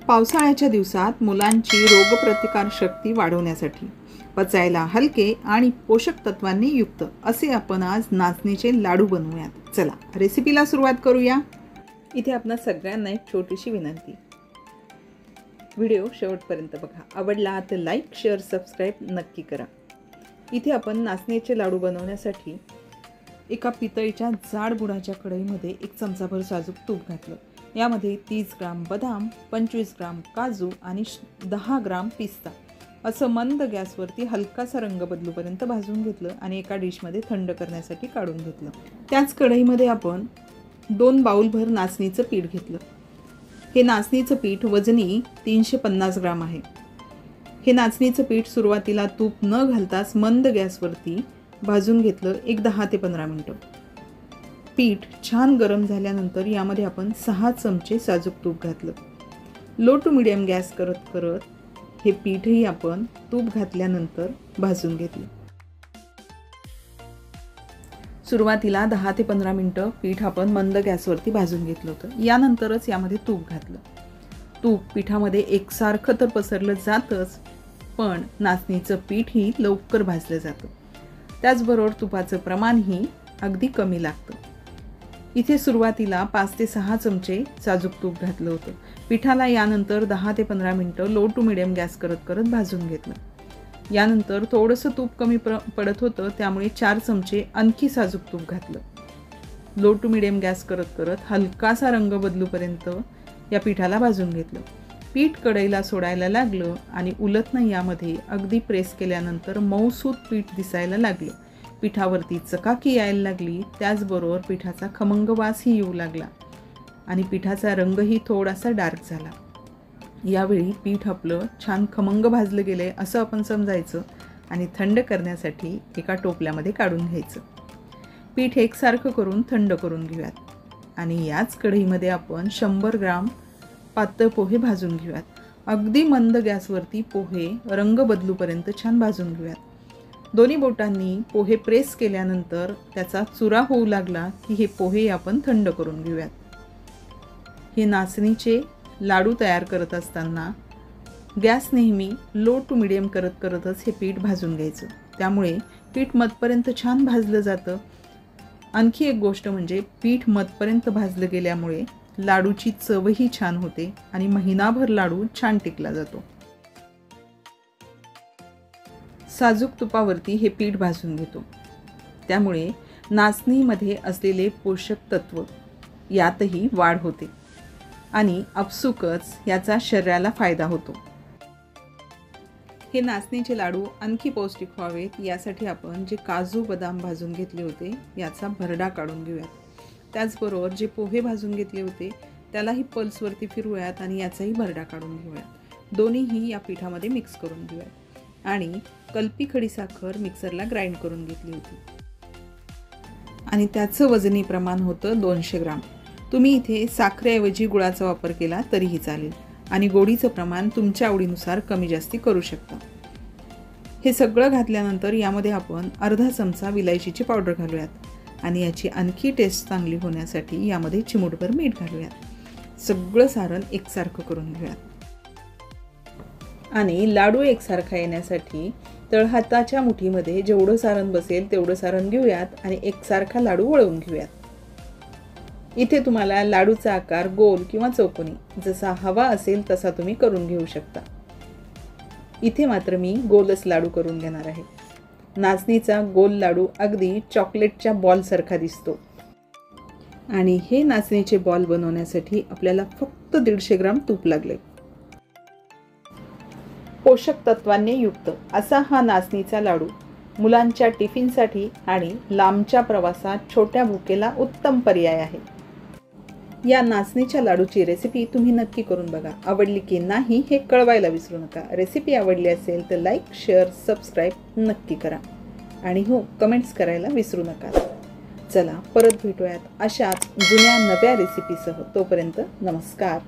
पावसाळ्याच्या दिवसात मुलांची रोगप्रतिकार शक्ती वाढवण्यासाठी पचायला हलके आणि पोषक तत्वांनी युक्त असे आपण आज नाचणीचे लाडू बनवूयात। चला रेसिपीला सुरुवात करूया। इथे आपणा सगळ्यांना एक छोटीशी विनंती, व्हिडिओ शेवटपर्यंत बघा। आवडला तर लाईक शेअर सबस्क्राइब नक्की करा। इथे आपण नाचणीचे लाडू बनवण्यासाठी एका पितळीच्या जाड बुडाच्या कढईमध्ये 1 चमचाभर साजूक तूप घातलं। यामध्ये 30 ग्राम बदाम, 25 ग्राम काजू आणि 10 ग्राम पिस्ता असं मंद गॅसवरती हलकासा रंग बदलूपर्यंत भाजून घेतलं आणि एका डिशमध्ये थंड करण्यासाठी काढून घेतलं। त्याच कढईमध्ये आपण 2 बाउलभर नाचणीचं पीठ घेतलं। हे नाचणीचं पीठ वजनी 350 ग्राम आहे। हे नाचणीचं पीठ सुरुवातीला तूप न घालताच मंद गॅसवरती भाजून घेतलं 10 ते 15 मिनिटं। पीठ छान गरम झाल्यानंतर यामध्ये आपण 6 चमचे साजूक तूप घातलं। लो टू मीडियम गॅस करत करत हे पीठही आपण तूप घातल्यानंतर भाजून घेतलं। सुरुवातीला 10 ते 15 मिनिटं पीठ आपण मंद गॅसवरती भाजून घेतलं होतं। यानंतरच यामध्ये तूप घातलं। तूप पिठामध्ये एकसारखं तर पसरलं जातच, पण नाचणीचं पीठही लवकर भाजलं जातं। त्याचबरोबर तुपाचं प्रमाणही अगदी कमी लागतं। इथे सुरुवातीला 5 ते 6 चमचे साजूक तूप घातलं होतं। पिठाला यानंतर 10 ते 15 मिनिटं लो टू मीडियम गॅस करत करत भाजून घेतलं। यानंतर थोडंसं तूप कमी पडत होतं, त्यामुळे 4 चमचे आणखी साजूक तूप घातलं। लो टू मीडियम गॅस करत करत हलकासा रंग बदलूपर्यंत या पिठाला भाजून घेतलं। पीठ कढईला सोडायला लागलं आणि उलटनं यामध्ये अगदी प्रेस केल्यानंतर मऊसूत पीठ दिसायला लागलं। पिठावरती चकाकी यायला लागली, त्याचबरोबर पिठाचा खमंग वासही येऊ लागला आणि पिठाचा रंगही थोडासा डार्क झाला। यावेळी पीठ आपलं छान खमंग भाजलं गेले असं आपण समजायचं आणि थंड करण्यासाठी एका टोपल्यामध्ये काढून घ्यायचं। पीठ एकसारखं करून थंड करून घेऊयात आणि याच कढईमध्ये आपण 100 ग्राम पातळ पोहे भाजून घेऊयात। अगदी मंद गॅसवरती पोहे रंग बदलूपर्यंत छान भाजून घेऊयात। दोन्ही बोटांनी पोहे प्रेस केल्यानंतर त्याचा चुरा होऊ लागला की हे पोहे आपण थंड करून घेऊयात। हे नाचणीचे लाडू तयार करत असताना गॅस नेहमी लो टू मीडियम करत करतच हे पीठ भाजून घ्यायचं, त्यामुळे पीठ मधपर्यंत छान भाजलं जातं। आणखी एक गोष्ट म्हणजे पीठ मधपर्यंत भाजलं गेल्यामुळे लाडूची चवही छान होते आणि महिनाभर लाडू छान टिकला जातो। साजूक तुपावरती हे पीठ भाजून घेतो, त्यामुळे नाचणीमध्ये असलेले पोषक तत्व यातही वाढ होते आणि आपसुकच याचा शरीराला फायदा होतो। हे नाचणीचे लाडू आणखी पौष्टिक व्हावेत यासाठी आपण जे काजू बदाम भाजून घेतले होते याचा भरडा काढून घेऊयात। त्याचबरोबर जे पोहे भाजून घेतले होते त्यालाही पल्सवरती फिरवूयात आणि याचाही भरडा काढून घेऊयात। दोन्हीही या पिठामध्ये मिक्स करून घेऊयात आणि कल्पी खडीसाखर मिक्सरला ग्राइंड करून घेतली होती आणि त्याचं वजनी प्रमाण होतं 200 ग्राम। तुम्ही इथे साखरेऐवजी गुळाचा वापर केला तरीही चालेल आणि गोडीचं प्रमाण तुमच्या आवडीनुसार कमी जास्ती करू शकता। हे सगळं घातल्यानंतर यामध्ये आपण अर्धा चमचा विलायचीची पावडर घालूयात आणि याची आणखी टेस्ट चांगली होण्यासाठी यामध्ये चिमूटभर मीठ घालूयात। सगळं सारण एकसारखं करून घेऊयात आणि लाडू एकसारखा येण्यासाठी तळहाताच्या मुठीमध्ये जेवढं सारण बसेल तेवढं सारण घेऊयात आणि एकसारखा लाडू वळवून घेऊयात। इथे तुम्हाला लाडूचा आकार गोल किंवा चौकोनी जसा हवा असेल तसा तुम्ही करून घेऊ शकता। इथे मात्र मी गोलच लाडू करून घेणार आहे। नाचणीचा गोल लाडू अगदी चॉकलेटच्या बॉलसारखा दिसतो आणि हे नाचणीचे बॉल बनवण्यासाठी आपल्याला फक्त 150 ग्राम तूप लागले। पोषक तत्वांनी युक्त असा हा नाचणीचा लाडू मुलांच्या टिफिनसाठी आणि लांबच्या प्रवासात छोट्या भुकेला उत्तम पर्याय आहे। या नाचणीच्या लाडूची रेसिपी तुम्ही नक्की करून बघा। आवडली की नाही हे कळवायला विसरू नका। रेसिपी आवडली असेल तर लाईक शेअर सबस्क्राइब नक्की करा आणि हो कमेंट्स करायला विसरू नका। चला परत भेटूयात अशाच जुन्या नव्या रेसिपीसह। तोपर्यंत नमस्कार।